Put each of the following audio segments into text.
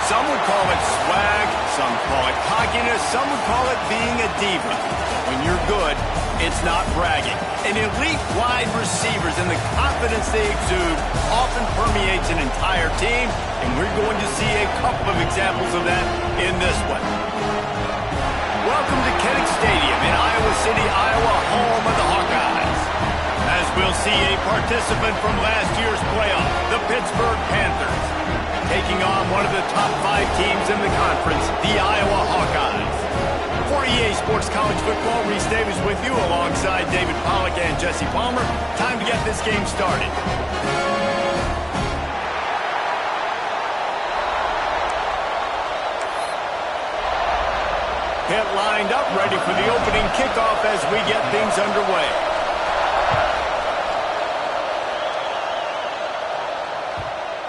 Some would call it swag, some call it cockiness. Some would call it being a diva. When you're good, it's not bragging. And elite wide receivers and the confidence they exude often permeates an entire team, and we're going to see a couple of examples of that in this one. Welcome to Kinnick Stadium in Iowa City, Iowa, home of the Hawkeyes. As we'll see a participant from last year's playoff, the Pittsburgh Panthers, taking on one of the top 5 teams in the conference, the Iowa Hawkeyes. For EA Sports College Football, Reese Davis with you alongside David Pollack and Jesse Palmer. Time to get this game started. Hit lined up, ready for the opening kickoff as we get things underway.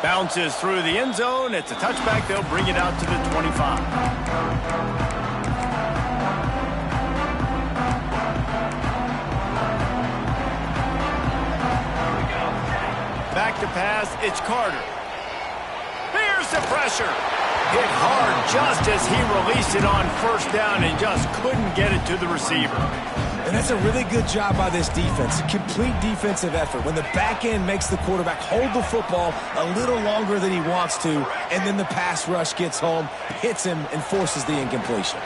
Bounces through the end zone. It's a touchback. They'll bring it out to the 25. Back to pass, it's Carter. Here's the pressure. Hit hard just as he released it on first down and just couldn't get it to the receiver. And that's a really good job by this defense. Complete defensive effort. When the back end makes the quarterback hold the football a little longer than he wants to, and then the pass rush gets home, hits him, and forces the incompletion.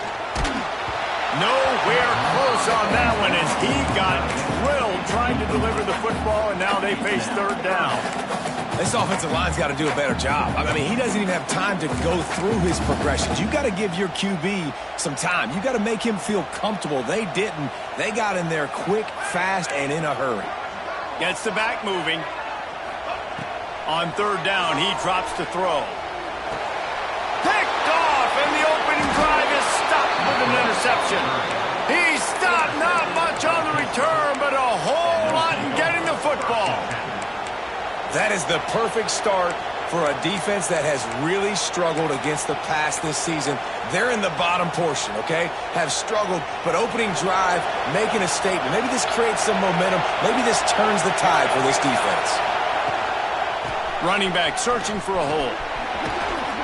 Nowhere close on that one as he got drilled trying to deliver the football, and now they face third down. This offensive line's got to do a better job. I mean, he doesn't even have time to go through his progressions. You got to give your QB some time. You got to make him feel comfortable. They didn't. They got in there quick, fast, and in a hurry. Gets the back moving. On third down, he drops to throw. Picked off, and the opening drive is stopped with an interception. He stopped, not much on the return, but a whole lot in getting the football. That is the perfect start for a defense that has really struggled against the pass this season. They're in the bottom portion, okay? Have struggled, but opening drive, making a statement. Maybe this creates some momentum. Maybe this turns the tide for this defense. Running back searching for a hole.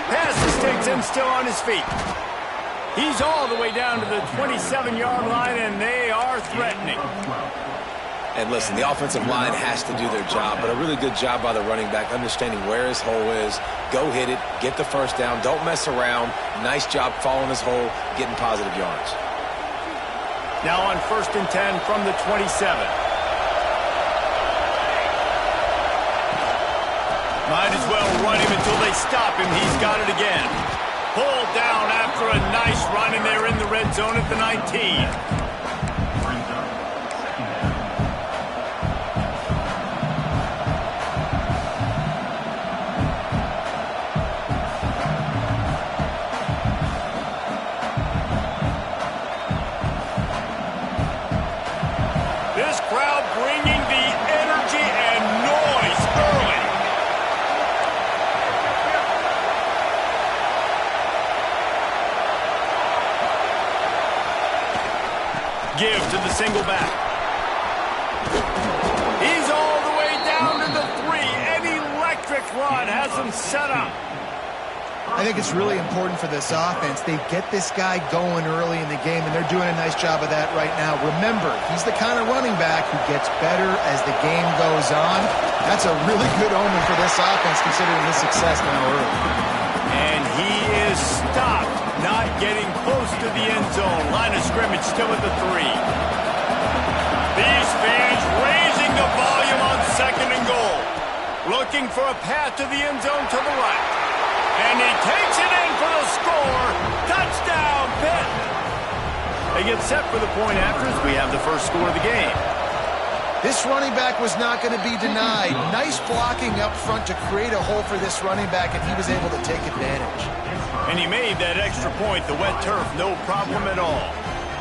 Passes takes him still on his feet. He's all the way down to the 27-yard line, and they are threatening. And listen, the offensive line has to do their job, but a really good job by the running back, understanding where his hole is. Go hit it, get the first down, don't mess around. Nice job following his hole, getting positive yards. Now on 1st and 10 from the 27. Might as well run him until they stop him. He's got it again. Pulled down after a nice run, and they're in the red zone at the 19. Give to the single back. He's all the way down to the 3. An electric run has him set up. I think it's really important for this offense. They get this guy going early in the game, and they're doing a nice job of that right now. Remember, he's the kind of running back who gets better as the game goes on. That's a really good omen for this offense, considering his success now early. And he is stopped, not getting close to the end zone. Line of scrimmage still at the 3. These fans raising the volume on 2nd and goal. Looking for a path to the end zone to the right. And he takes it in for the score. Touchdown, Pitt. They get set for the point after as we have the first score of the game. This running back was not going to be denied. Nice blocking up front to create a hole for this running back, and he was able to take advantage. And he made that extra point, the wet turf, no problem at all.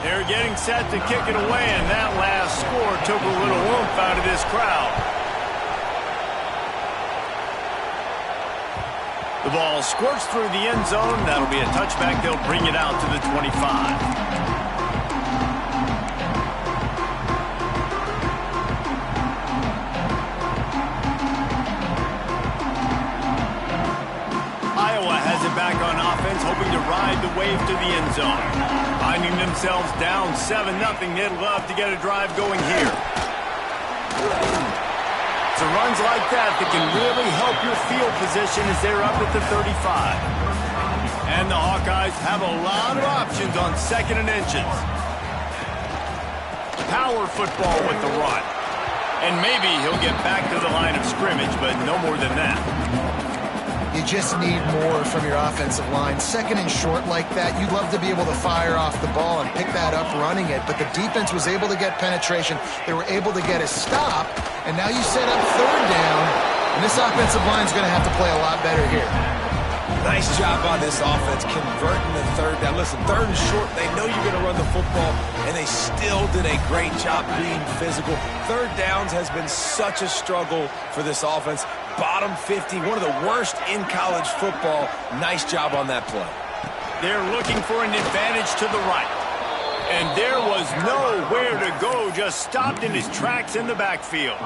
They're getting set to kick it away, and that last score took a little oomph out of this crowd. The ball squirts through the end zone. That'll be a touchback. They'll bring it out to the 25. back on offense, hoping to ride the wave to the end zone. Finding themselves down 7-0, they'd love to get a drive going here. So runs like that can really help your field position as they're up at the 35. And the Hawkeyes have a lot of options on 2nd and inches. Power football with the run. And maybe he'll get back to the line of scrimmage, but no more than that. You just need more from your offensive line. 2nd and short like that, you'd love to be able to fire off the ball and pick that up running it, but the defense was able to get penetration. They were able to get a stop, and now you set up 3rd down, and this offensive line is going to have to play a lot better here. Nice job on this offense converting the 3rd down. Listen, 3rd and short, they know you're going to run the football, and they still did a great job being physical. 3rd downs has been such a struggle for this offense. Bottom 50, one of the worst in college football. Nice job on that play. They're looking for an advantage to the right. And there was nowhere to go, just stopped in his tracks in the backfield.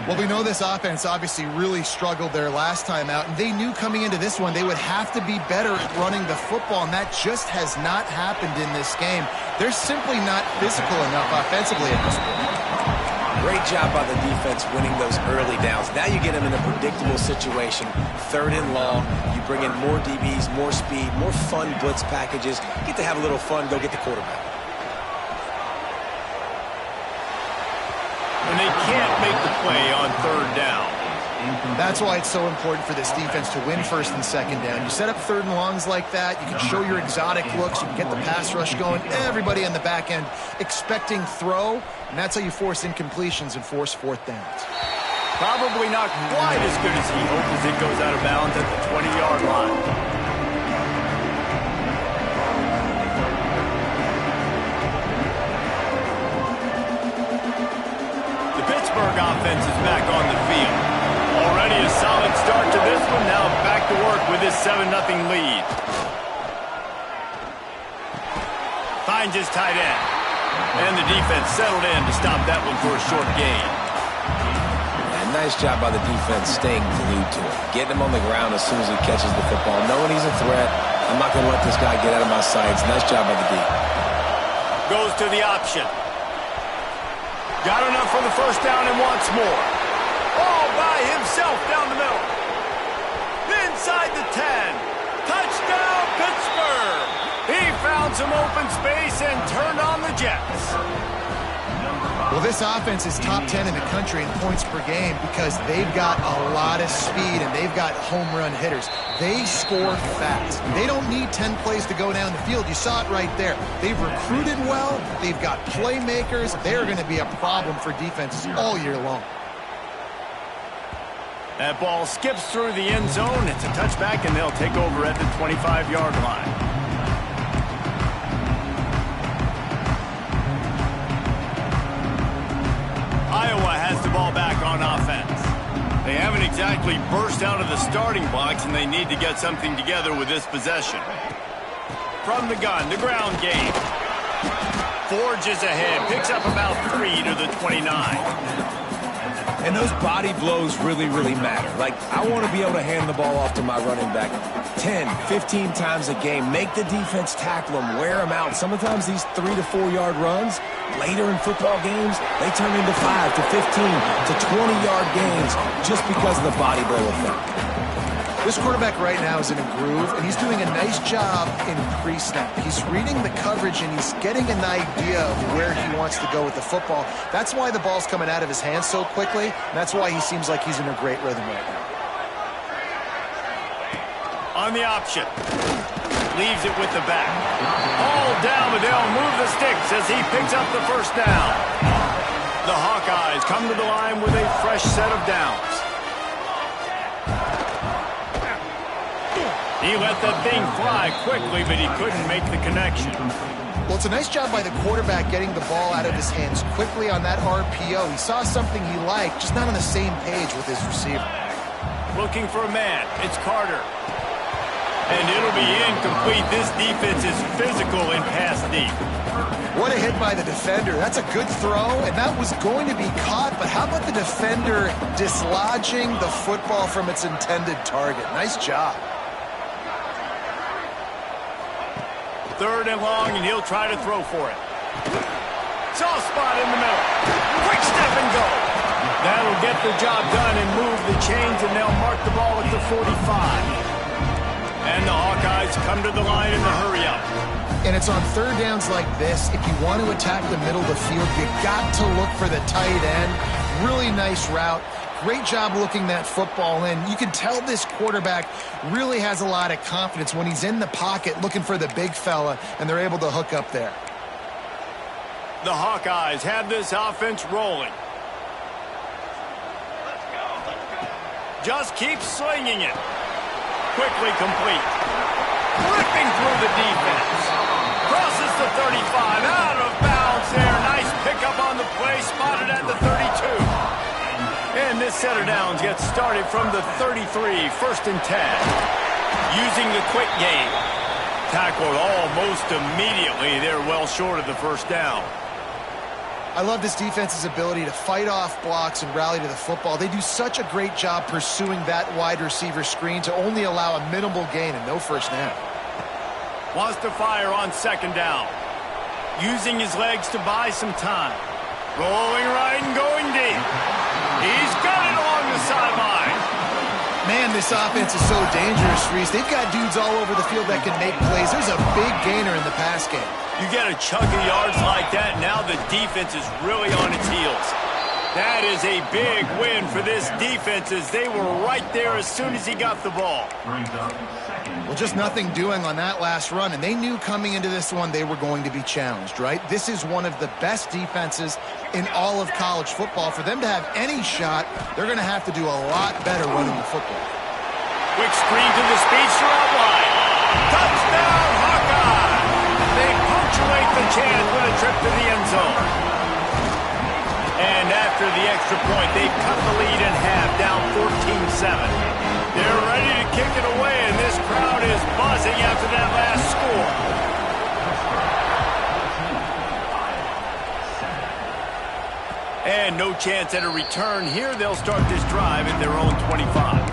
Well, we know this offense obviously really struggled their last time out, and they knew coming into this one they would have to be better at running the football, and that just has not happened in this game. They're simply not physical enough offensively at this point. Great job by the defense winning those early downs. Now you get them in a predictable situation. 3rd and long, you bring in more DBs, more speed, more fun blitz packages. Get to have a little fun, go get the quarterback. And they can't make the play on 3rd down. That's why it's so important for this defense to win 1st and 2nd down. You set up 3rd and longs like that, you can show your exotic looks, you can get the pass rush going, everybody on the back end expecting throw, and that's how you force incompletions and force 4th downs. Probably not quite as good as he hoped as it goes out of bounds at the 20-yard line. The Pittsburgh offense is back on the field. Already a solid start to this one. Now back to work with his 7-0 lead. Finds his tight end. And the defense settled in to stop that one for a short gain. And nice job by the defense staying glued to it. Getting him on the ground as soon as he catches the football. Knowing he's a threat. I'm not going to let this guy get out of my sights. Nice job by the D. Goes to the option. Got enough for the 1st down and wants more. All by himself down the middle. Inside the 10. Touchdown, Pittsburgh. He found some open space and turned on the Jets. Well, this offense is top 10 in the country in points per game because they've got a lot of speed and they've got home run hitters. They score fast. They don't need 10 plays to go down the field. You saw it right there. They've recruited well. They've got playmakers. They're going to be a problem for defenses all year long. That ball skips through the end zone. It's a touchback, and they'll take over at the 25-yard line. Iowa has the ball back on offense. They haven't exactly burst out of the starting blocks, and they need to get something together with this possession. From the gun, the ground game. Forges ahead, picks up about 3 to the 29. And those body blows really, really matter. Like, I want to be able to hand the ball off to my running back 10, 15 times a game. Make the defense tackle them, wear them out. Sometimes these 3 to 4 yard runs, later in football games, they turn into 5 to 15 to 20-yard gains just because of the body blow effect. This quarterback right now is in a groove, and he's doing a nice job in pre-snap. He's reading the coverage, and he's getting an idea of where he wants to go with the football. That's why the ball's coming out of his hands so quickly, and that's why he seems like he's in a great rhythm right now. On the option. Leaves it with the back. All down, but they'll move the sticks as he picks up the 1st down. The Hawkeyes come to the line with a fresh set of downs. He let that thing fly quickly, but he couldn't make the connection. Well, it's a nice job by the quarterback getting the ball out of his hands quickly on that RPO. He saw something he liked, just not on the same page with his receiver. Looking for a man. It's Carter. And it'll be incomplete. This defense is physical in pass deep. What a hit by the defender. That's a good throw, and that was going to be caught, but how about the defender dislodging the football from its intended target? Nice job. 3rd and long, and he'll try to throw for it. Soft spot in the middle. Quick step and go. That'll get the job done and move the chains, and they'll mark the ball at the 45. And the Hawkeyes come to the line in the hurry-up. And it's on 3rd downs like this. If you want to attack the middle of the field, you got to look for the tight end. Really nice route. Great job looking that football in. You can tell this quarterback really has a lot of confidence when he's in the pocket looking for the big fella, and they're able to hook up there. The Hawkeyes have this offense rolling. Just keep slinging it. Quickly complete. Ripping through the defense. Crosses the 35. Out of bounds there. Nice pickup on the play. Spotted at the 32. And this set of downs gets started from the 33. 1st and 10. Using the quick game. Tackled almost immediately. They're well short of the 1st down. I love this defense's ability to fight off blocks and rally to the football. They do such a great job pursuing that wide receiver screen to only allow a minimal gain and no 1st down. Wants to fire on 2nd down. Using his legs to buy some time. Rolling right and going deep. He's got it along the sideline. Man, this offense is so dangerous, Reese. They've got dudes all over the field that can make plays. There's a big gainer in the pass game. You get a chunk of yards like that, now the defense is really on its heels. That is a big win for this defense as they were right there as soon as he got the ball. Well, just nothing doing on that last run, and they knew coming into this one they were going to be challenged, right? This is one of the best defenses in all of college football. For them to have any shot, they're going to have to do a lot better running the football. Quick screen to the speedster out wide. Touchdown, Hawkeye! They punctuate the chance with a trip to the end zone. And after the extra point, they cut the lead in half, down 14-7. They're ready to kick it away, and this crowd is buzzing after that last score. And no chance at a return here. They'll start this drive at their own 25.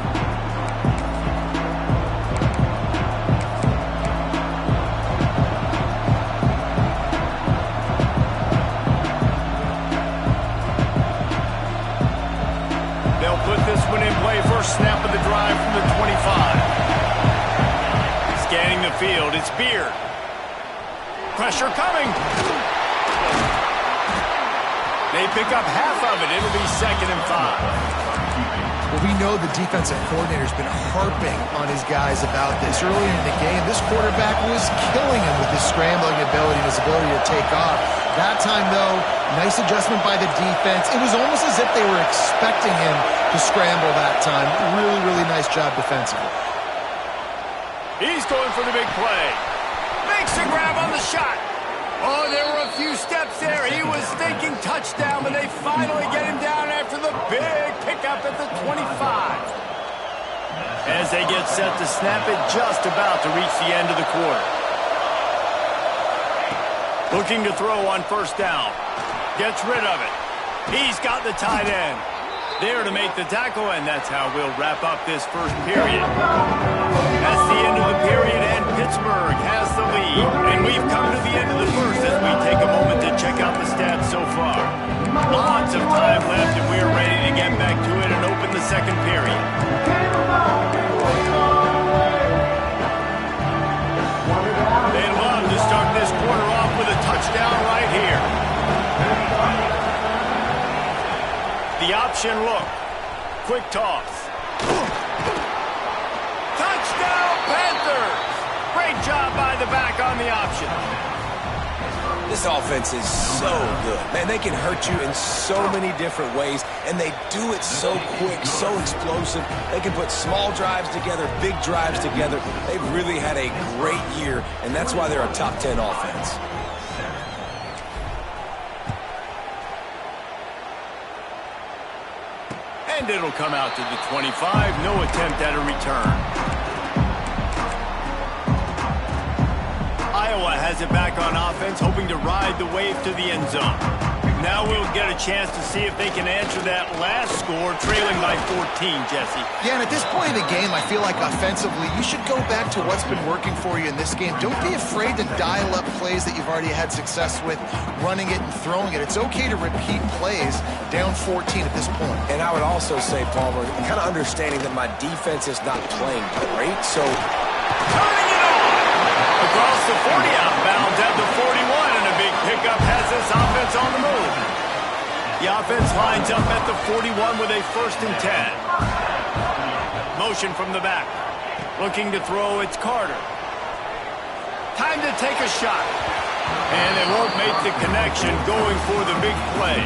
Snap of the drive from the 25. Scanning the field, it's Beard. Pressure coming. They pick up half of it. It'll be 2nd and 5. Well, we know the defensive coordinator's been harping on his guys about this. Early in the game, this quarterback was killing him with his scrambling ability and his ability to take off. That time, though, nice adjustment by the defense. It was almost as if they were expecting him to scramble that time. Really, really nice job defensively. He's going for the big play. Makes a grab on the shot. Oh, there were a few steps there. He was thinking touchdown, but they finally get him down after the big pickup at the 25. As they get set to snap it, just about to reach the end of the quarter. Looking to throw on 1st down. Gets rid of it. He's got the tight end. There to make the tackle, and that's how we'll wrap up this 1st period. That's the end of the period, and Pittsburgh has the lead. And we've come to the end of the 1st as we take a moment to check out the stats so far. Lots of time left, and we're ready to get back to it and open the 2nd period. They'd love to start this quarter off with a touchdown right here. The option look. Quick toss. Touchdown, Panthers! Great job by the back on the option. This offense is so good. Man, they can hurt you in so many different ways, and they do it so quick, so explosive. They can put small drives together, big drives together. They've really had a great year, and that's why they're a top 10 offense. And it'll come out to the 25. No attempt at a return. Iowa has it back on offense, hoping to ride the wave to the end zone. Now we'll get a chance to see if they can answer that last score, trailing by 14, Jesse. Yeah, and at this point in the game, I feel like offensively, you should go back to what's been working for you in this game. Don't be afraid to dial up plays that you've already had success with, running it and throwing it. It's okay to repeat plays down 14 at this point. And I would also say, Palmer, kind of understanding that my defense is not playing great, so... Turning it on! Across the 40, outbound at the 41, and a big pickup has this offense on the move. The offense lines up at the 41 with a 1st and 10. Motion from the back. Looking to throw, it's Carter. Time to take a shot. And it won't make the connection, going for the big play.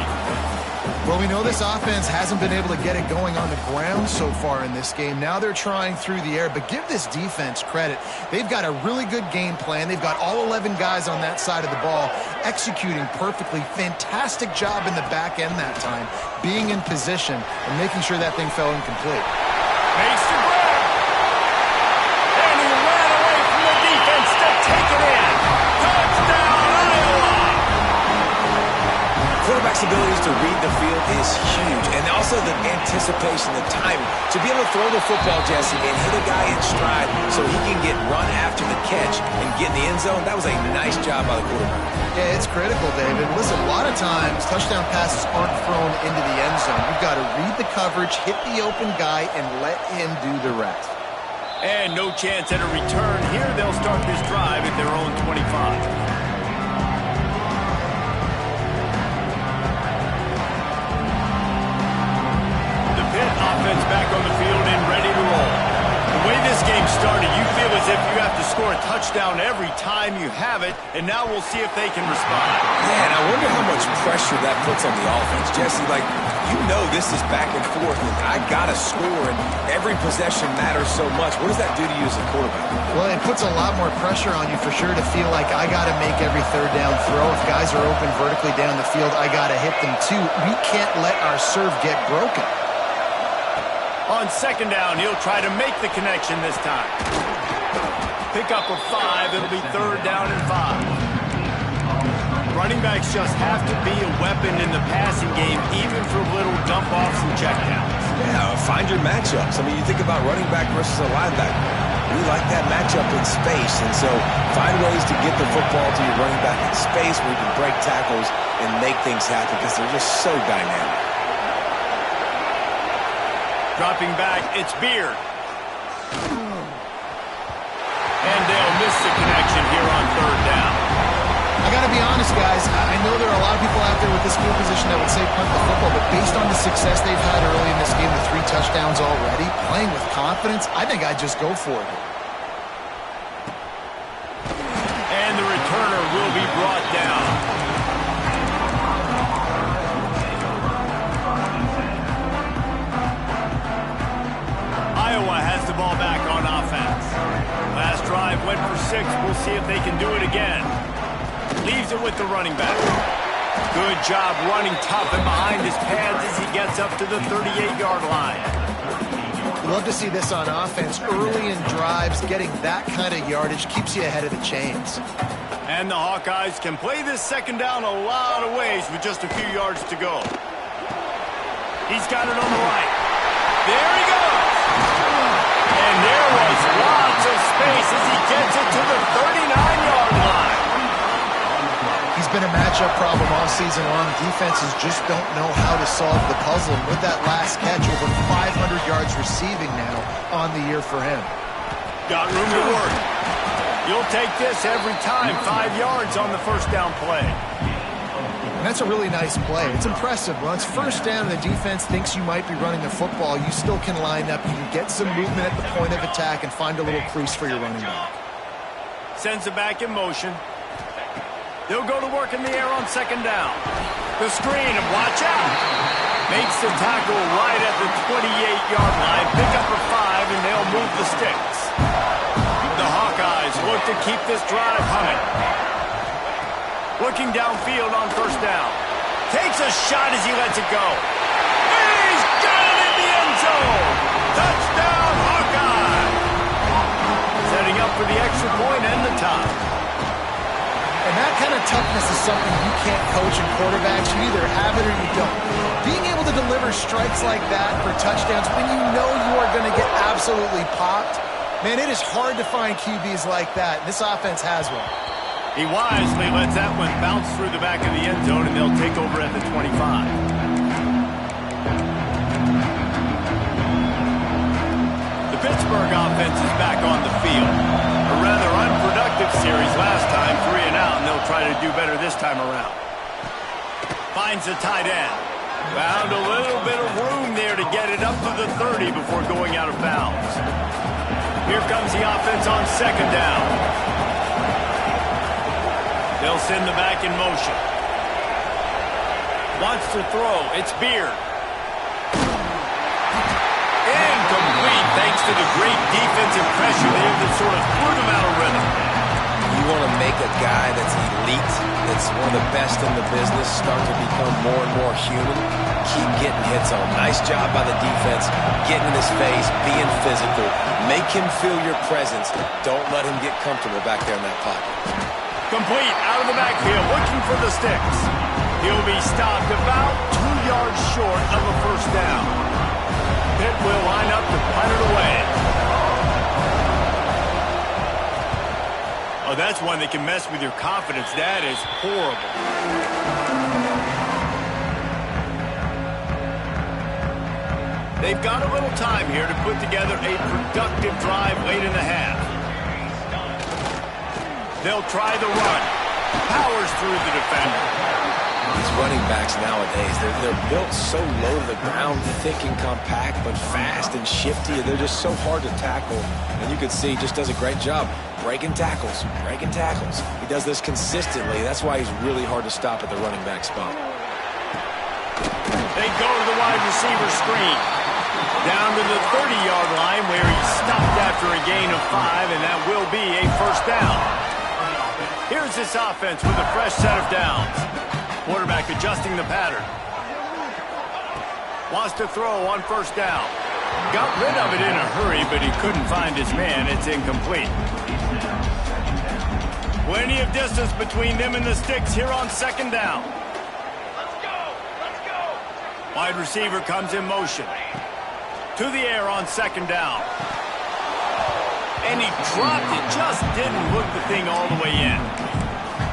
Well, we know this offense hasn't been able to get it going on the ground so far in this game. Now they're trying through the air, but give this defense credit. They've got a really good game plan. They've got all 11 guys on that side of the ball executing perfectly. Fantastic job in the back end that time, being in position and making sure that thing fell incomplete. Makes the grab. And he ran away from the defense to take it in. Touchdown, Iowa! Quarterback's abilities to read the field is huge, and also the anticipation, the timing. To be able to throw the football, Jesse, and hit a guy in stride so he can get run after the catch and get in the end zone, that was a nice job by the quarterback. Yeah, it's critical, David. Listen, a lot of times touchdown passes aren't thrown into the end zone. You've got to read the coverage, hit the open guy, and let him do the rest. And no chance at a return here. They'll start this drive at their own 25. Offense back on the field and ready to roll. The way this game started, you feel as if you have to score a touchdown every time you have it, and now we'll see if they can respond. Yeah, and I wonder how much pressure that puts on the offense. Jesse, you know this is back and forth, and I got to score, and every possession matters so much. What does that do to you as a quarterback? Well, it puts a lot more pressure on you for sure to feel like I got to make every 3rd down throw. If guys are open vertically down the field, I got to hit them too. We can't let our serve get broken. On 2nd down, he'll try to make the connection this time. Pick up of 5. It'll be 3rd down and 5. Running backs just have to be a weapon in the passing game, even for little dump-offs and checkdowns. Yeah, find your matchups. I mean, you think about running back versus a linebacker. We like that matchup in space, and so find ways to get the football to your running back in space where you can break tackles and make things happen because they're just so dynamic. Dropping back, it's Beard. And they'll miss the connection here on 3rd down. I got to be honest, guys. I know there are a lot of people out there with this field position that would say punt the football, but based on the success they've had early in this game, the 3 touchdowns already, playing with confidence, I think I'd just go for it. And the returner will be brought down. Iowa has the ball back on offense. Last drive went for 6. We'll see if they can do it again. Leaves it with the running back. Good job running tough and behind his pads as he gets up to the 38-yard line. Love to see this on offense. Early in drives, getting that kind of yardage keeps you ahead of the chains. And the Hawkeyes can play this 2nd down a lot of ways with just a few yards to go. He's got it on the right. There he goes. And there was lots of space as he gets it to the 39-yard line. He's been a matchup problem all season long. Defenses just don't know how to solve the puzzle. And with that last catch, over 500 yards receiving now on the year for him. Got room to work. You'll take this every time. 5 yards on the 1st down play. And that's a really nice play. It's impressive. Once 1st down and the defense thinks you might be running the football, you still can line up. You can get some movement at the point of attack and find a little crease for your running back. Sends it back in motion. They'll go to work in the air on 2nd down. The screen, and watch out. Makes the tackle right at the 28-yard line. Pick up for 5, and they'll move the sticks. The Hawkeyes look to keep this drive humming. Looking downfield on 1st down. Takes a shot as he lets it go. He's got it in the end zone. Touchdown, Hawkeye. Setting up for the extra point and the tie. And that kind of toughness is something you can't coach in quarterbacks. You either have it or you don't. Being able to deliver strikes like that for touchdowns when you know you are going to get absolutely popped, man, it is hard to find QBs like that. This offense has one. He wisely lets that one bounce through the back of the end zone, and they'll take over at the 25. The Pittsburgh offense is back on the field. A rather unproductive series last time, 3 and out, and they'll try to do better this time around. Finds a tight end. Found a little bit of room there to get it up to the 30 before going out of bounds. Here comes the offense on second down. They'll send the back in motion. Wants to throw. It's Beard. Incomplete thanks to the great defensive pressure there that sort of threw them out of rhythm. You want to make a guy that's elite, that's one of the best in the business, start to become more and more human. Keep getting hits on. Nice job by the defense, getting in his face, being physical. Make him feel your presence. Don't let him get comfortable back there in that pocket. Complete out of the backfield, looking for the sticks. He'll be stopped about 2 yards short of a first down. Pitt will line up to punt it away. Oh, that's one that can mess with your confidence. That is horrible. They've got a little time here to put together a productive drive late in the half. They'll try the run. Powers through the defender. These running backs nowadays, they're built so low to the ground, thick and compact, but fast and shifty. They're just so hard to tackle. And you can see he just does a great job breaking tackles, breaking tackles. He does this consistently. That's why he's really hard to stop at the running back spot. They go to the wide receiver screen. Down to the 30-yard line where he stopped after a gain of 5, and that will be a first down. Here's this offense with a fresh set of downs. Quarterback adjusting the pattern. Wants to throw on first down. Got rid of it in a hurry, but he couldn't find his man. It's incomplete. Plenty of distance between them and the sticks here on second down. Let's go! Let's go! Wide receiver comes in motion. To the air on second down. And he dropped it, just didn't hook the thing all the way in.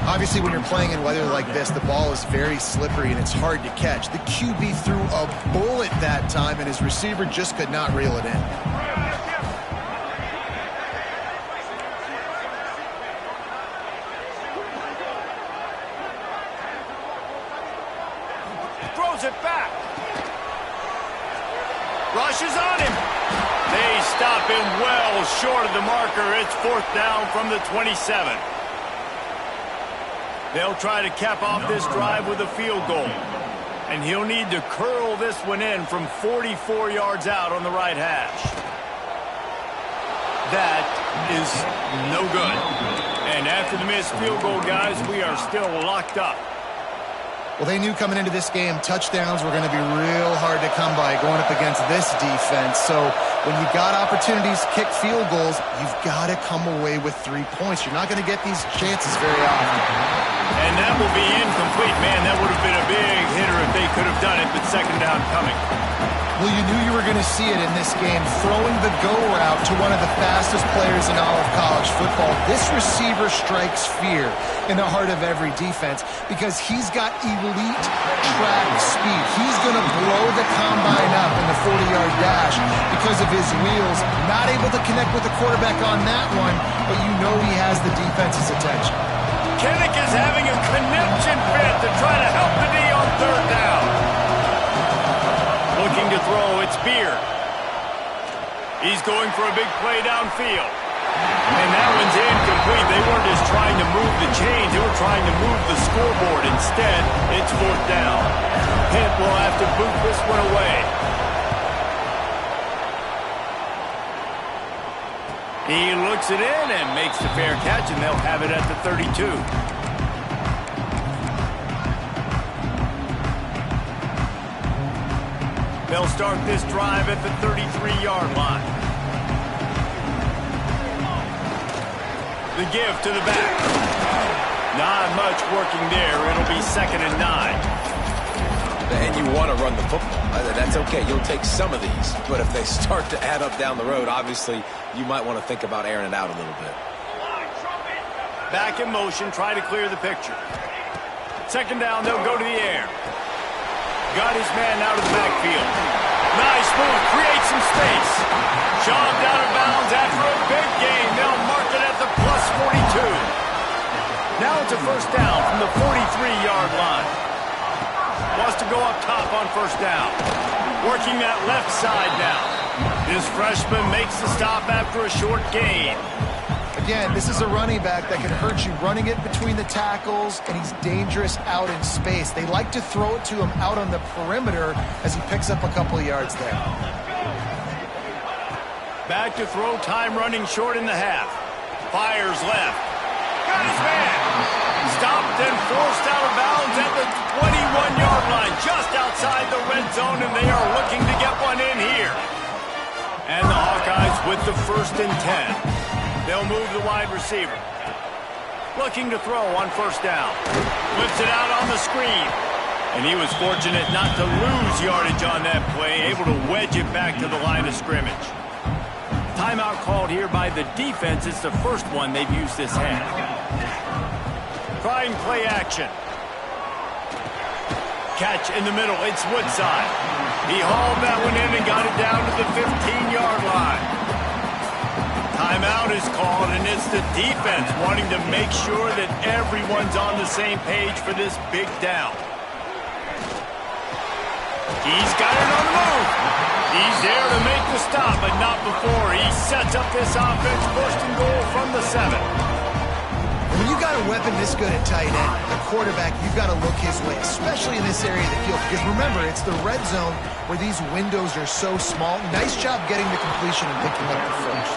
Obviously, when you're playing in weather like this, the ball is very slippery and it's hard to catch. The QB threw a bullet that time, and his receiver just could not reel it in. Throws it back. Rushes on him. They stop him well short of the marker. It's fourth down from the 27. They'll try to cap off this drive with a field goal. And he'll need to curl this one in from 44 yards out on the right hash. That is no good. And after the missed field goal, guys, we are still locked up. Well, they knew coming into this game touchdowns were going to be real hard to come by going up against this defense. So when you got opportunities to kick field goals, you've got to come away with 3 points. You're not going to get these chances very often. And that will be incomplete. Man, that would have been a big hitter if they could have done it, but second down coming. Well, you knew you were going to see it in this game, throwing the go route to one of the fastest players in all of college football. This receiver strikes fear in the heart of every defense because he's got elite track speed. He's going to blow the combine up in the 40-yard dash because of his wheels. Not able to connect with the quarterback on that one, but you know he has the defense's attention. Kinnick is having a connection fit to try to help the D on third down. Looking to throw, it's Beard. He's going for a big play downfield. And that one's incomplete. They weren't just trying to move the chains. They were trying to move the scoreboard. Instead, it's fourth down. Pitt will have to boot this one away. He looks it in and makes the fair catch, and they'll have it at the 32. They'll start this drive at the 33-yard line. The give to the back. Not much working there. It'll be 2nd and 9. And you want to run the football. That's okay. You'll take some of these. But if they start to add up down the road, obviously, you might want to think about airing it out a little bit. Back in motion, try to clear the picture. 2nd down, they'll go to the air. Got his man out of the backfield. Nice move, create some space. Shoved out of bounds after a big gain. They'll mark it at the plus 42. Now it's a 1st down from the 43-yard line. Wants to go up top on 1st down. Working that left side now. This freshman makes the stop after a short gain. Again, this is a running back that can hurt you running it between the tackles, and he's dangerous out in space. They like to throw it to him out on the perimeter as he picks up a couple of yards there. Back to throw, time running short in the half. Fires left. Got his man. Stopped and forced out of bounds at the 21-yard line, just outside the red zone, and they are looking to get one in here. And the Hawkeyes with the 1st and 10. They'll move the wide receiver. Looking to throw on 1st down. Flips it out on the screen. And he was fortunate not to lose yardage on that play, able to wedge it back to the line of scrimmage. Timeout called here by the defense. It's the first one they've used this half. Trying play action. Catch in the middle. It's Woodside. He hauled that one in and got it down to the 15-yard line. Timeout is called, and it's the defense wanting to make sure that everyone's on the same page for this big down. He's got it on the move. He's there to make the stop, but not before. He sets up this offense, 1st and goal from the 7. When you got a weapon this good at tight end, the quarterback, you've got to look his way, especially in this area of the field. Because remember, it's the red zone where these windows are so small. Nice job getting the completion and picking up the first.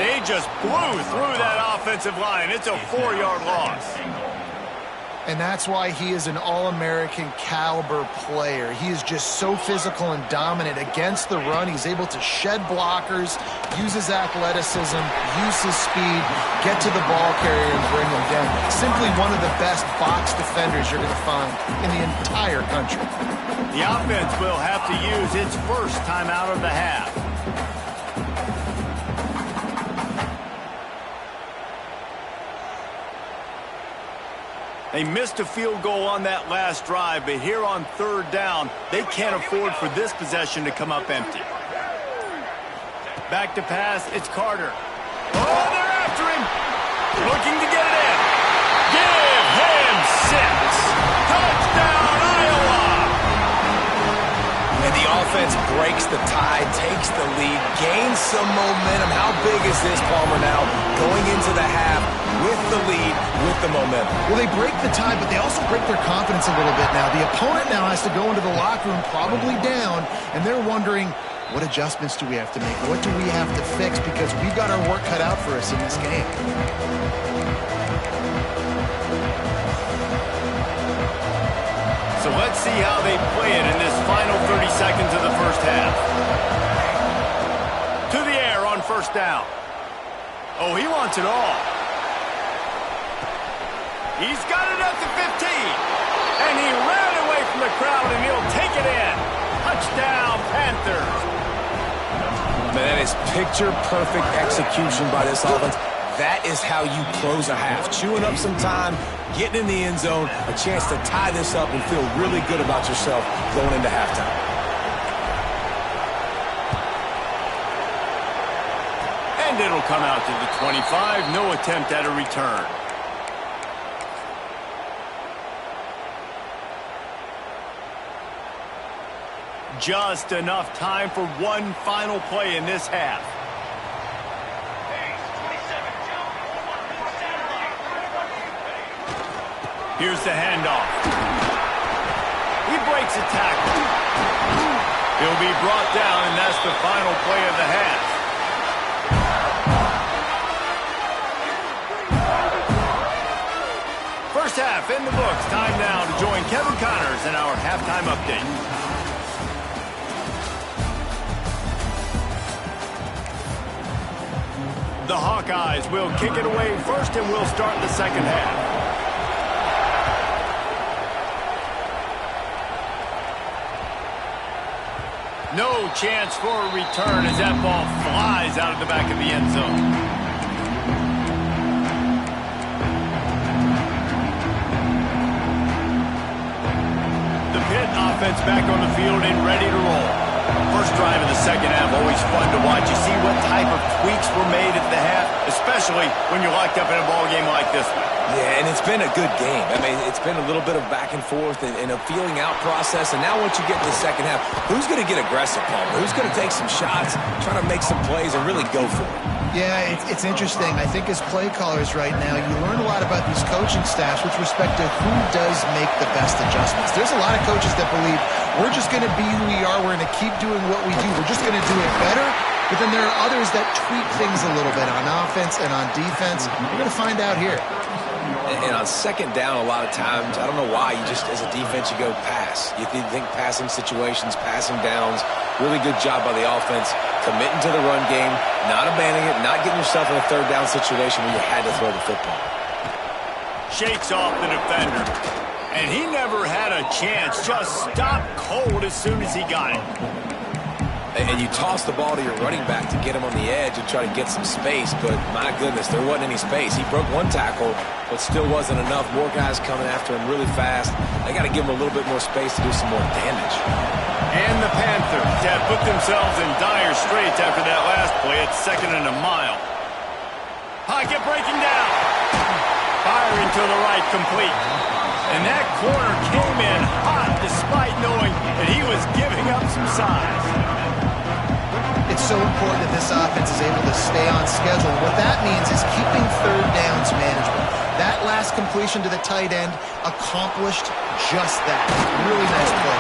They just blew through that offensive line. It's a 4-yard loss. And that's why he is an all-American caliber player. He is just so physical and dominant against the run. He's able to shed blockers, use his athleticism, use his speed, get to the ball carrier and bring him down. Simply one of the best box defenders you're going to find in the entire country. The offense will have to use its 1st timeout of the half. They missed a field goal on that last drive, but here on 3rd down, they can't afford for this possession to come up empty. Back to pass, it's Carter. Oh, they're after him. Looking to get it in. Give him 6. Touchdown, Iowa. And the offense breaks the tie, takes the lead, gains some momentum. How big is this, Palmer, now? Going into the half with the lead, with the momentum. Well, they break the tie, but they also break their confidence a little bit now. The opponent now has to go into the locker room probably down, and they're wondering, what adjustments do we have to make? What do we have to fix? Because we've got our work cut out for us in this game. So let's see how they play it in this final 30 seconds of the 1st half. To the air on 1st down. Oh, he wants it all. He's got it at the 15. And he ran away from the crowd, and he'll take it in. Touchdown, Panthers. Man, that is picture-perfect execution by this offense. That is how you close a half. Chewing up some time, getting in the end zone, a chance to tie this up and feel really good about yourself going into halftime. And it'll come out to the 25. No attempt at a return. Just enough time for one final play in this half. Here's the handoff. He breaks a tackle. He'll be brought down, and that's the final play of the half. First half in the books. Time now to join Kevin Connors in our halftime update. The Hawkeyes will kick it away first, and we'll start the second half. No chance for a return as that ball flies out of the back of the end zone. Offense back on the field and ready to roll. First drive of the second half, always fun to watch. You see what type of tweaks were made at the half, especially when you're locked up in a ball game like this one. Yeah, and it's been a good game. I mean, it's been a little bit of back and forth and a feeling out process. And now once you get to the second half, who's going to get aggressive, Palmer? Who's going to take some shots, try to make some plays, and really go for it? Yeah, it's interesting. I think as play callers right now, you learn a lot about these coaching staffs with respect to who does make the best adjustments. There's a lot of coaches that believe we're just going to be who we are. We're going to keep doing what we do. We're just going to do it better. But then there are others that tweak things a little bit on offense and on defense. We're going to find out here. And on second down, a lot of times, I don't know why, you just, as a defense, you go pass. You think passing situations, passing downs, really good job by the offense, committing to the run game, not abandoning it, not getting yourself in a third down situation where you had to throw the football. Shakes off the defender. And he never had a chance, just stopped cold as soon as he got it. And you toss the ball to your running back to get him on the edge and try to get some space, but my goodness, there wasn't any space. He broke one tackle, but still wasn't enough. More guys coming after him really fast. They got to give him a little bit more space to do some more damage. And the Panthers have put themselves in dire straits after that last play at 2nd and a mile. Pocket breaking down. Firing to the right, complete. And that corner came in hot despite knowing that he was giving up some size. It's so important that this offense is able to stay on schedule. What that means is keeping third downs manageable. That last completion to the tight end accomplished just that. Really nice play.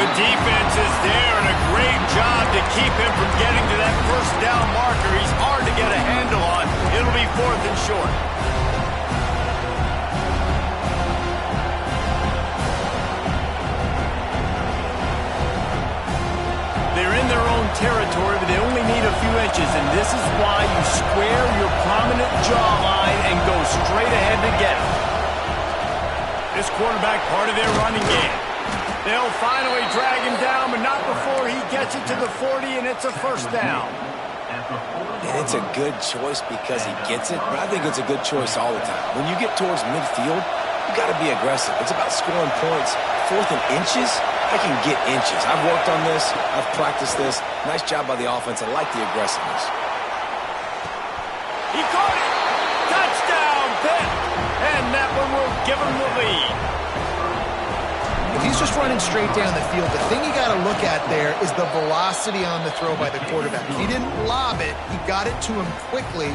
The defense is there, and a great job to keep him from getting to that first down marker. He's hard to get a handle on. It'll be 4th and short. They're in their own territory, but they only need a few inches, and this is why you square your prominent jawline and go straight ahead to get it. This quarterback part of their running game. They'll finally drag him down, but not before he gets it to the 40, and it's a first down. And it's a good choice because he gets it, but I think it's a good choice all the time. When you get towards midfield, you got to be aggressive. It's about scoring points. 4th and inches, I can get inches. I've worked on this. I've practiced this. Nice job by the offense. I like the aggressiveness. He caught it. Touchdown, Pitt. And that one will give him the lead. If he's just running straight down the field, the thing you got to look at there is the velocity on the throw by the quarterback. He didn't lob it. He got it to him quickly,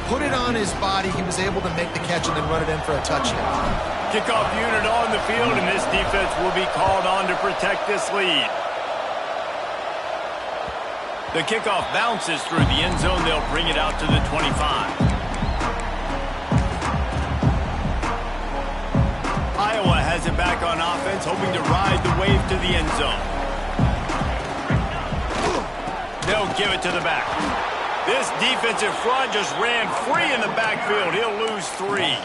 put it on his body. He was able to make the catch and then run it in for a touchdown. Kickoff unit on the field, and this defense will be called on to protect this lead. The kickoff bounces through the end zone. They'll bring it out to the 25. Iowa has it back on offense, hoping to ride the wave to the end zone. They'll give it to the back. This defensive front just ran free in the backfield. He'll lose 3.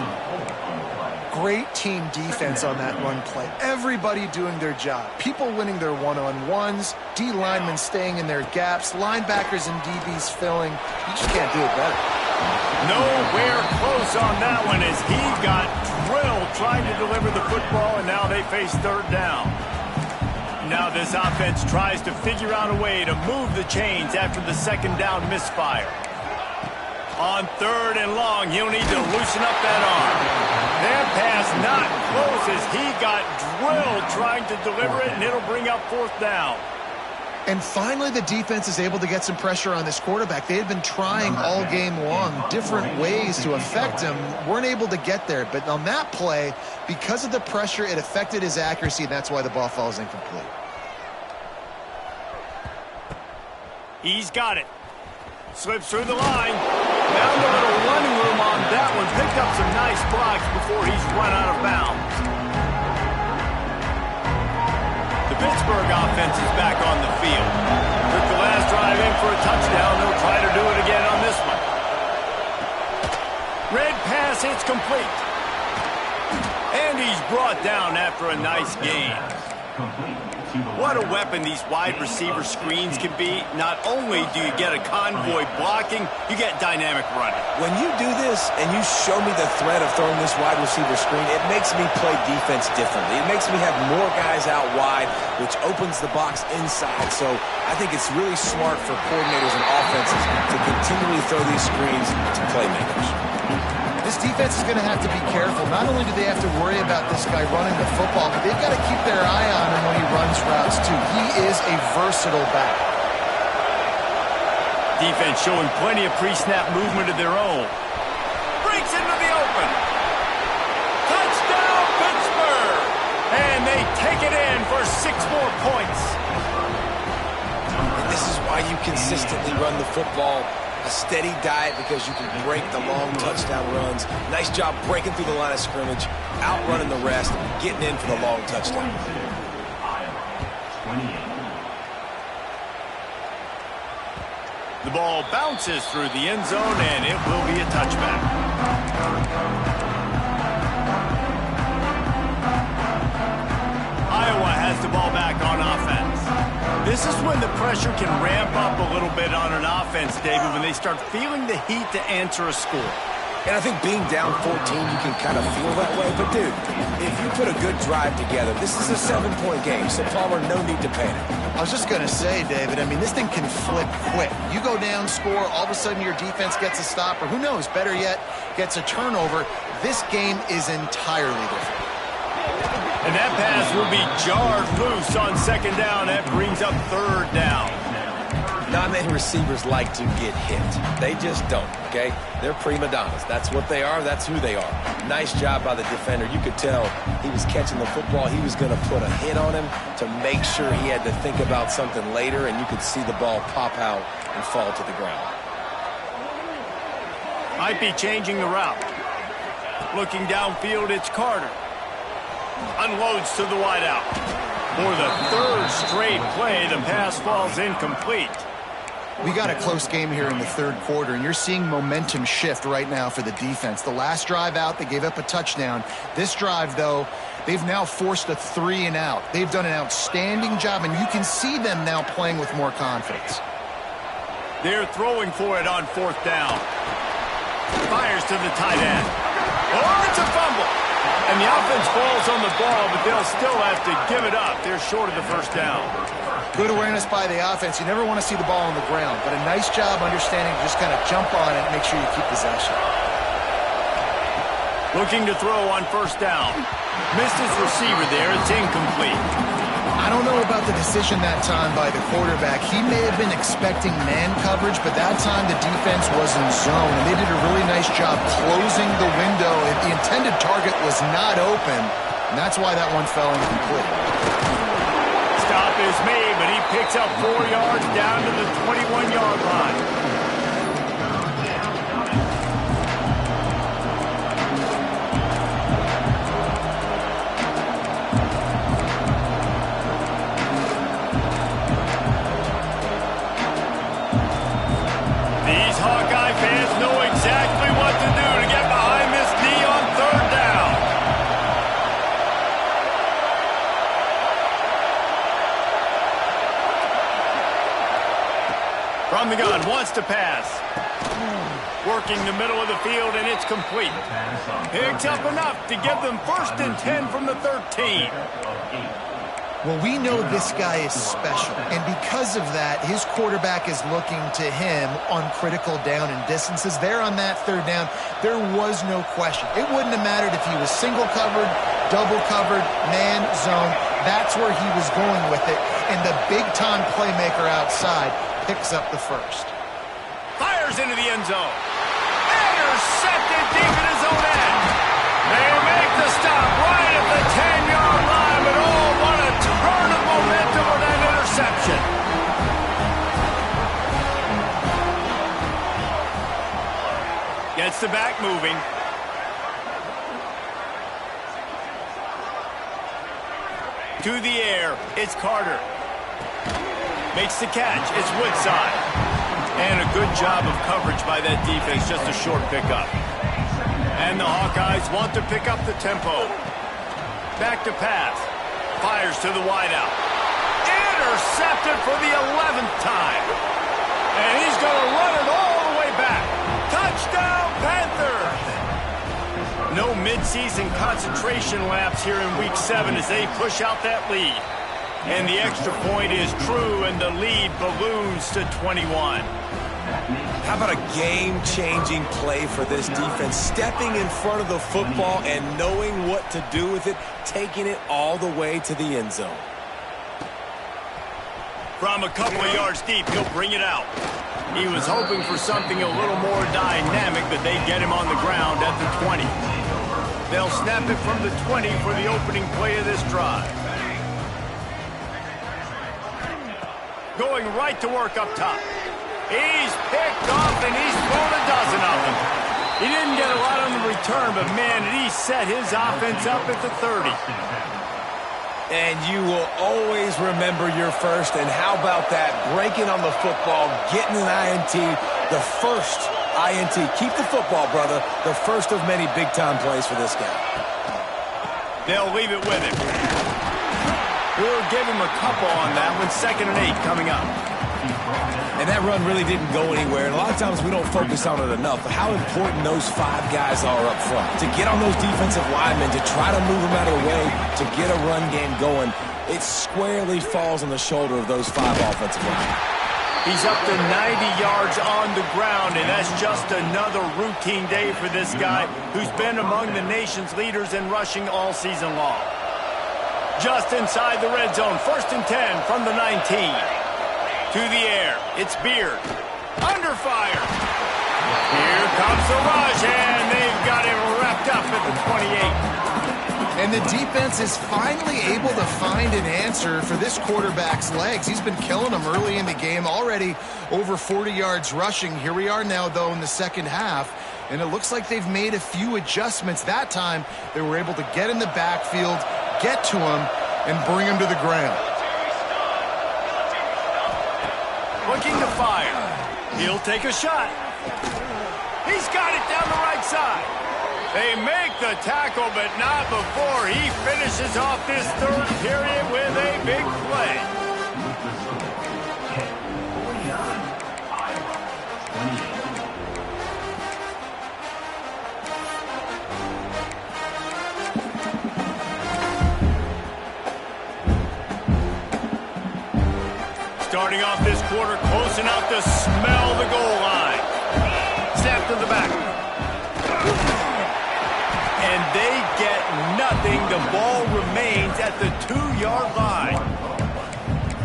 Great team defense on that run play. Everybody doing their job. People winning their one-on-ones, D linemen staying in their gaps, linebackers and DBs filling. You just can't do it better. Nowhere close on that one as he got drilled trying to deliver the football, and now they face 3rd down. Now this offense tries to figure out a way to move the chains after the 2nd down misfire. On 3rd and long, he'll need to loosen up that arm. That pass not close as he got drilled trying to deliver it, and it'll bring up 4th down. And finally, the defense is able to get some pressure on this quarterback. They had been trying all game long different ways to affect him. Weren't able to get there. But on that play, because of the pressure, it affected his accuracy, and that's why the ball falls incomplete. He's got it. Slips through the line. Found a little running room on that one. Picked up some nice blocks before he's run out of bounds. The Pittsburgh offense is back on the field. Took the last drive in for a touchdown. They'll try to do it again on this one. Red pass, it's complete. And he's brought down after a nice gain. What a weapon these wide receiver screens can be. Not only do you get a convoy blocking, you get dynamic running. When you do this and you show me the threat of throwing this wide receiver screen, it makes me play defense differently. It makes me have more guys out wide, which opens the box inside. So I think it's really smart for coordinators and offenses to continually throw these screens to playmakers. This defense is going to have to be careful. Not only do they have to worry about this guy running the football, but they've got to keep their eye on him when he runs routes, too. He is a versatile back. Defense showing plenty of pre-snap movement of their own. Breaks into the open. Touchdown, Pittsburgh! And they take it in for 6 more points. And this is why you consistently run the football. A steady diet because you can break the long touchdown runs. Nice job breaking through the line of scrimmage, outrunning the rest, getting in for the long touchdown. The ball bounces through the end zone, and it will be a touchback. Iowa has the ball back on offense. This is when the pressure can ramp up a little bit on an offense, David, when they start feeling the heat to answer a score. And I think being down 14, you can kind of feel that way. But, dude, if you put a good drive together, this is a 7-point game, so Palmer, no need to panic. I was just going to say, David, I mean, this thing can flip quick. You go down, score, all of a sudden your defense gets a stop, or who knows, better yet, gets a turnover. This game is entirely different. And that pass will be jarred loose on 2nd down. That brings up 3rd down. Not many receivers like to get hit. They just don't, okay? They're prima donnas. That's what they are. That's who they are. Nice job by the defender. You could tell he was catching the football. He was going to put a hit on him to make sure he had to think about something later, and you could see the ball pop out and fall to the ground. Might be changing the route. Looking downfield, it's Carter. Unloads to the wideout. For the 3rd straight play, the pass falls incomplete. We got a close game here in the 3rd quarter, and you're seeing momentum shift right now for the defense. The last drive out, they gave up a touchdown. This drive, though, they've now forced a 3-and-out. They've done an outstanding job, and you can see them now playing with more confidence. They're throwing for it on 4th down. Fires to the tight end. Oh, it's a fumble. And the offense falls on the ball, but they'll still have to give it up. They're short of the 1st down. Good awareness by the offense. You never want to see the ball on the ground, but a nice job understanding to just kind of jump on it and make sure you keep possession. Looking to throw on 1st down. Missed his receiver there. It's incomplete. I don't know about the decision that time by the quarterback. He may have been expecting man coverage, but that time the defense was in zone, and they did a really nice job closing the window. The intended target was not open, and that's why that one fell incomplete. Stop is made, but he picks up 4 yards down to the 21-yard line. Hawkeye fans know exactly what to do to get behind this knee on 3rd down. From the gun, wants to pass. Working the middle of the field, and it's complete. Picks up enough to give them 1st and 10 from the 13. Well, we know this guy is special, and because of that, his quarterback is looking to him on critical down and distances. There on that 3rd down, there was no question. It wouldn't have mattered if he was single covered, double covered, man, zone. That's where he was going with it, and the big-time playmaker outside picks up the 1st. Fires into the end zone. Intercepted deep in his own end. They make the stop right at the 10-yard line, but oh, what a turn of momentum with that interception. Gets the back moving. To the air, it's Carter. Makes the catch, it's Woodside. And a good job of coverage by that defense, just a short pickup. And the Hawkeyes want to pick up the tempo. Back to pass. Fires to the wideout. Intercepted for the 11th time. And he's going to run it all the way back. Touchdown, Panthers! No midseason concentration lapse here in Week 7 as they push out that lead. And the extra point is true, and the lead balloons to 21. How about a game-changing play for this defense? Stepping in front of the football and knowing what to do with it, taking it all the way to the end zone. From a couple of yards deep, he'll bring it out. He was hoping for something a little more dynamic, but they get him on the ground at the 20. They'll snap it from the 20 for the opening play of this drive. Going right to work up top. He's picked off, and he's thrown a dozen of them. He didn't get a lot on the return, but, man, he set his offense up at the 30. And you will always remember your first. And how about that? Breaking on the football, getting an INT, the first INT. Keep the football, brother. The first of many big-time plays for this guy. They'll leave it with him. We'll give him a couple on that one. 2nd and 8 coming up. And that run really didn't go anywhere. And a lot of times we don't focus on it enough. But how important those 5 guys are up front. To get on those defensive linemen, to try to move them out of the way, to get a run game going, it squarely falls on the shoulder of those 5 offensive linemen. He's up to 90 yards on the ground, and that's just another routine day for this guy who's been among the nation's leaders in rushing all season long. Just inside the red zone, 1st and 10 from the 19. To the air, it's Beard. Under fire. Here comes the rush, and they've got him wrapped up at the 28. And the defense is finally able to find an answer for this quarterback's legs. He's been killing them early in the game, already over 40 yards rushing. Here we are now, though, in the second half, and it looks like they've made a few adjustments. That time, they were able to get in the backfield, get to him, and bring him to the ground. Looking to fire. He'll take a shot. He's got it down the right side. They make the tackle, but not before he finishes off this 3rd period with a big play. Starting off this quarter, close enough to smell the goal line. Snap to the back. And they get nothing. The ball remains at the 2-yard line.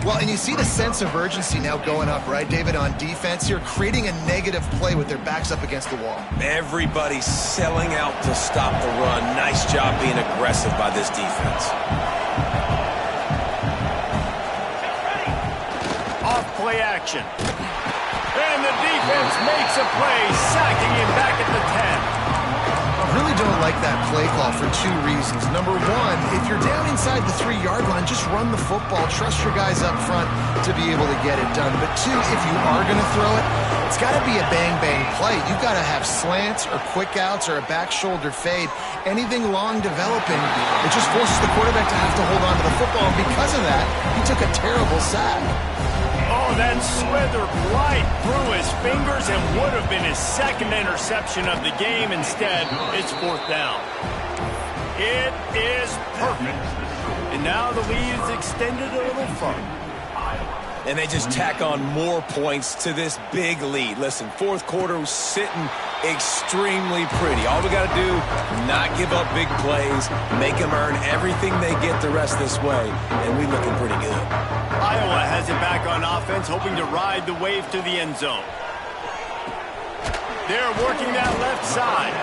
Well, and you see the sense of urgency now going up, right, David, on defense here, creating a negative play with their backs up against the wall. Everybody's selling out to stop the run. Nice job being aggressive by this defense. Play action. And the defense makes a play, sacking him back at the 10. I really don't like that play call for 2 reasons. Number 1, if you're down inside the 3-yard line, just run the football. Trust your guys up front to be able to get it done. But 2, if you are going to throw it, it's got to be a bang-bang play. You've got to have slants or quick outs or a back shoulder fade. Anything long developing, it just forces the quarterback to have to hold on to the football. And because of that, he took a terrible sack. Oh, that slithered right through his fingers and would have been his 2nd interception of the game. Instead, it's 4th down. It is perfect. And now the lead is extended a little further. And they just tack on more points to this big lead. Listen, 4th quarter was sitting extremely pretty. All we got to do, not give up big plays, make them earn everything they get the rest this way, and we're looking pretty good. Iowa has it back on offense, hoping to ride the wave to the end zone. They're working that left side.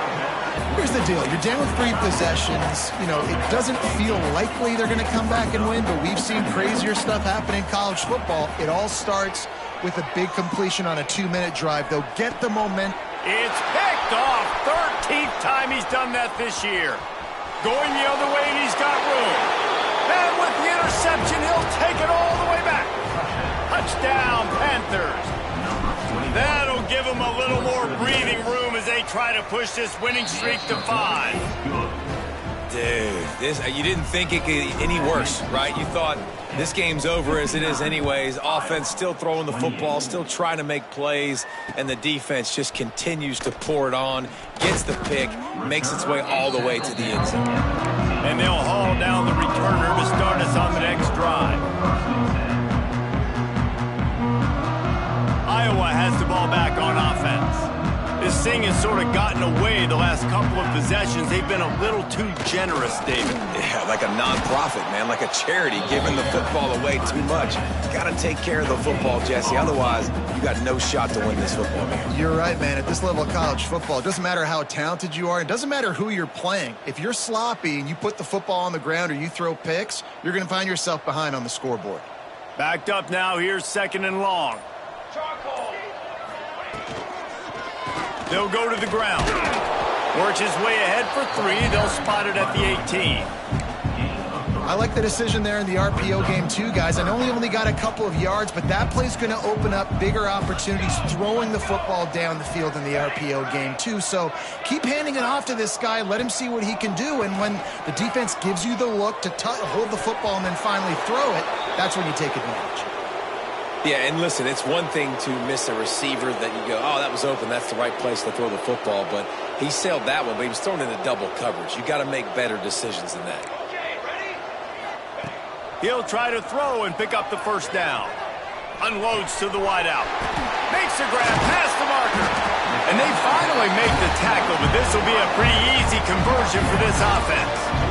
Here's the deal. You're down 3 possessions. You know, it doesn't feel likely they're going to come back and win, but we've seen crazier stuff happen in college football. It all starts with a big completion on a 2-minute drive. They'll get the momentum. It's picked off. 13th time he's done that this year. Going the other way, and he's got room. And with the interception, he'll take it all the way back. Touchdown, Panthers. That'll give them a little more breathing room as they try to push this winning streak to 5. Dude, you didn't think it could get any worse, right? You thought this game's over as it is anyways. Offense still throwing the football, still trying to make plays, and the defense just continues to pour it on, gets the pick, makes its way all the way to the end zone. And they'll haul down the returner to start us on the next drive. Iowa has the ball back on offense. This thing has sort of gotten away the last couple of possessions. They've been a little too generous, David. Yeah, like a nonprofit, man, like a charity, giving the football away too much. Got to take care of the football, Jesse. Otherwise, you got no shot to win this football game. You're right, man. At this level of college football, it doesn't matter how talented you are. It doesn't matter who you're playing. If you're sloppy and you put the football on the ground or you throw picks, you're going to find yourself behind on the scoreboard. Backed up now. Here's 2nd and long. They'll go to the ground. Works his way ahead for 3. They'll spot it at the 18. I like the decision there in the RPO game too, guys. I know he only got a couple of yards, but that play's going to open up bigger opportunities throwing the football down the field in the RPO game too. So keep handing it off to this guy. Let him see what he can do. And when the defense gives you the look to hold the football and then finally throw it, that's when you take advantage. Yeah, and listen, it's one thing to miss a receiver that you go, oh, that was open, that's the right place to throw the football, but he sailed that one, but he was thrown into double coverage. You got to make better decisions than that. He'll try to throw and pick up the 1st down. Unloads to the wideout. Makes a grab past the marker. And they finally make the tackle, but this will be a pretty easy conversion for this offense.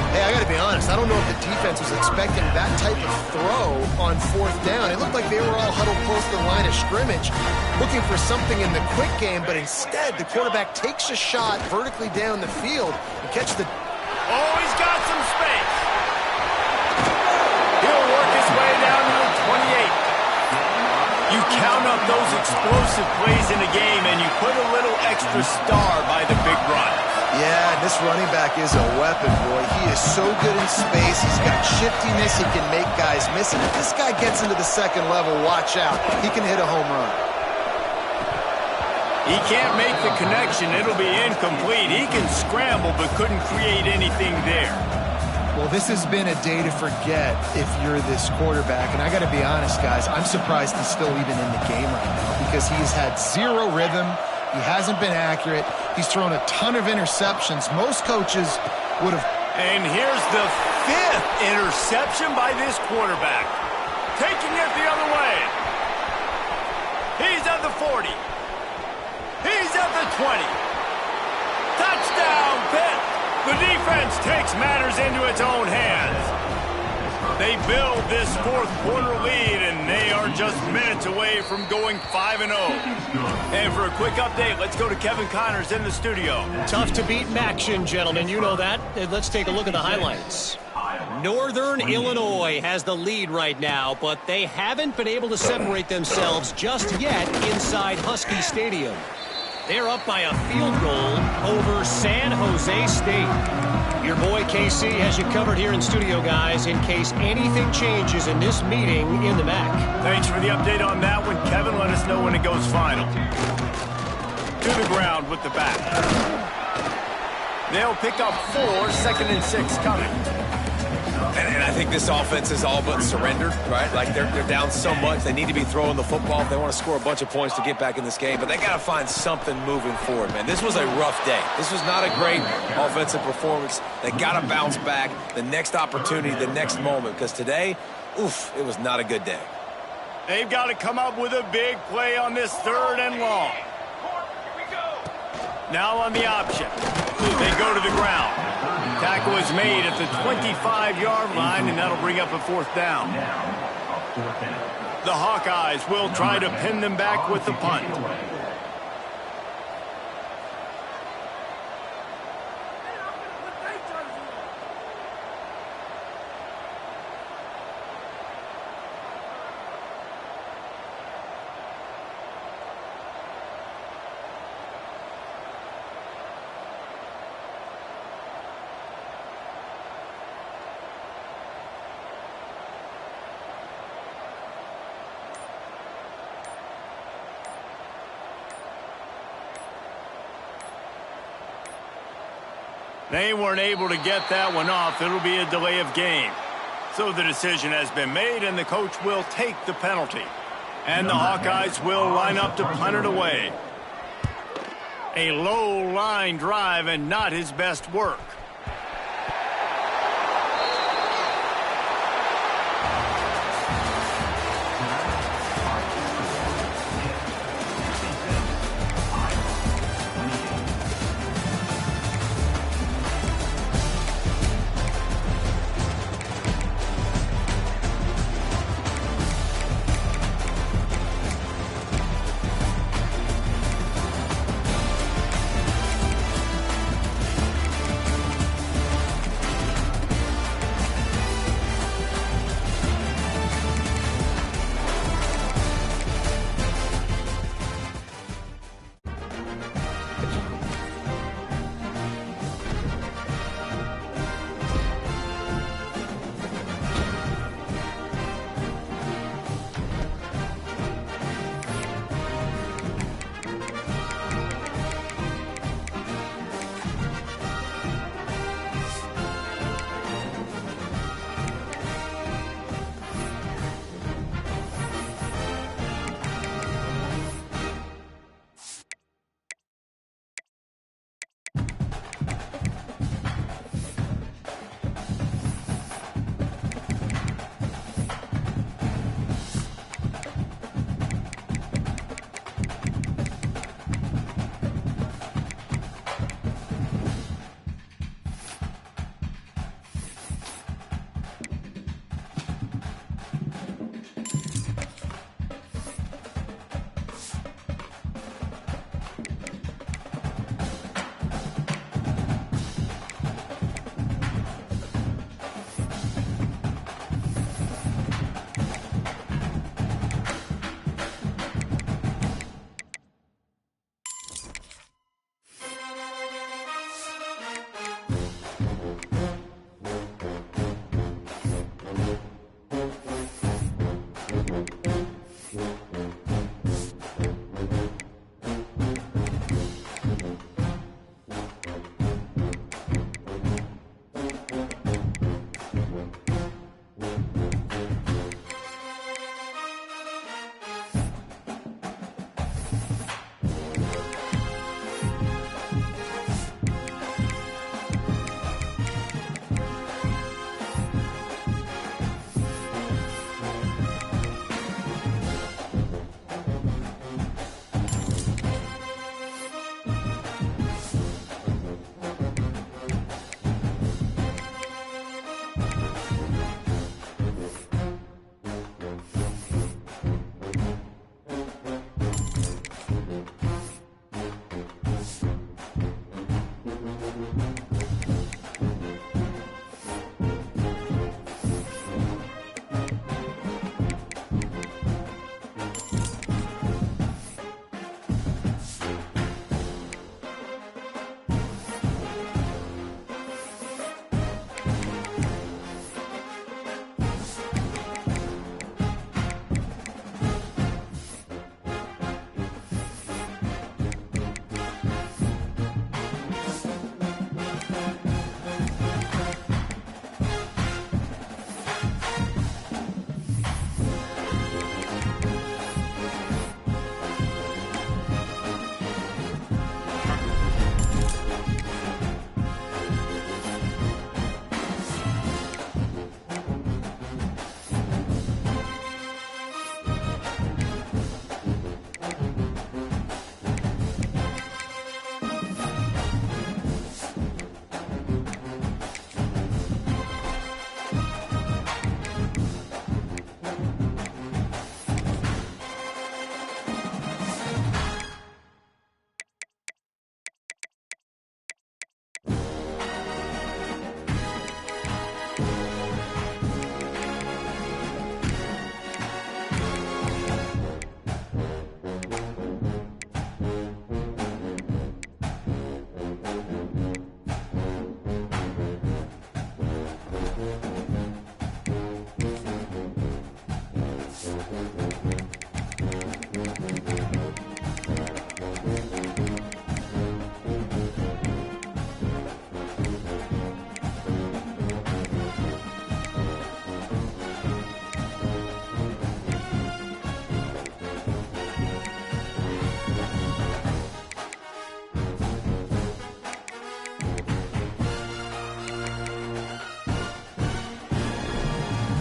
Hey, I got to be honest. I don't know if the defense was expecting that type of throw on 4th down. It looked like they were all huddled close to the line of scrimmage, looking for something in the quick game, but instead the quarterback takes a shot vertically down the field and catches the... Oh, he's got some space. He'll work his way down to the 28. You count up those explosive plays in a game, and you put a little extra star by the big run. Yeah, this running back is a weapon, boy. He is so good in space. He's got shiftiness. He can make guys miss. And if this guy gets into the 2nd level, watch out. He can hit a home run. He can't make the connection. It'll be incomplete. He can scramble, but couldn't create anything there. Well, this has been a day to forget if you're this quarterback. And I got to be honest, guys, I'm surprised he's still even in the game right now because he's had zero rhythm. He hasn't been accurate. He's thrown a ton of interceptions. Most coaches would have... And here's the 5th interception by this quarterback. Taking it the other way. He's at the 40. He's at the 20. Touchdown, Pitt. The defense takes matters into its own hands. They build this 4th quarter lead, and they are just minutes away from going 5-0. And for a quick update, let's go to Kevin Connors in the studio. Tough to beat Maction, gentlemen. You know that. Let's take a look at the highlights. Northern Illinois has the lead right now, but they haven't been able to separate themselves just yet inside Husky Stadium. They're up by a field goal over San Jose State. Your boy KC has you covered here in studio, guys, in case anything changes in this meeting in the MAC. Thanks for the update on that one, Kevin. Let us know when it goes final. To the ground with the back. They'll pick up 4, 2nd and 6 coming. And I think this offense is all but surrendered, right? Like they're down so much. They need to be throwing the football if they want to score a bunch of points to get back in this game. But they got to find something moving forward, man. This was a rough day. This was not a great offensive performance. They got to bounce back the next opportunity, the next moment. Because today, oof, it was not a good day. They've got to come up with a big play on this 3rd and long. Now on the option. They go to the ground. Tackle is made at the 25-yard line, and that'll bring up a 4th down. The Hawkeyes will try to pin them back with the punt. They weren't able to get that one off. It'll be a delay of game. So the decision has been made, and the coach will take the penalty. And the Hawkeyes will line up to punt it away. A low line drive and not his best work.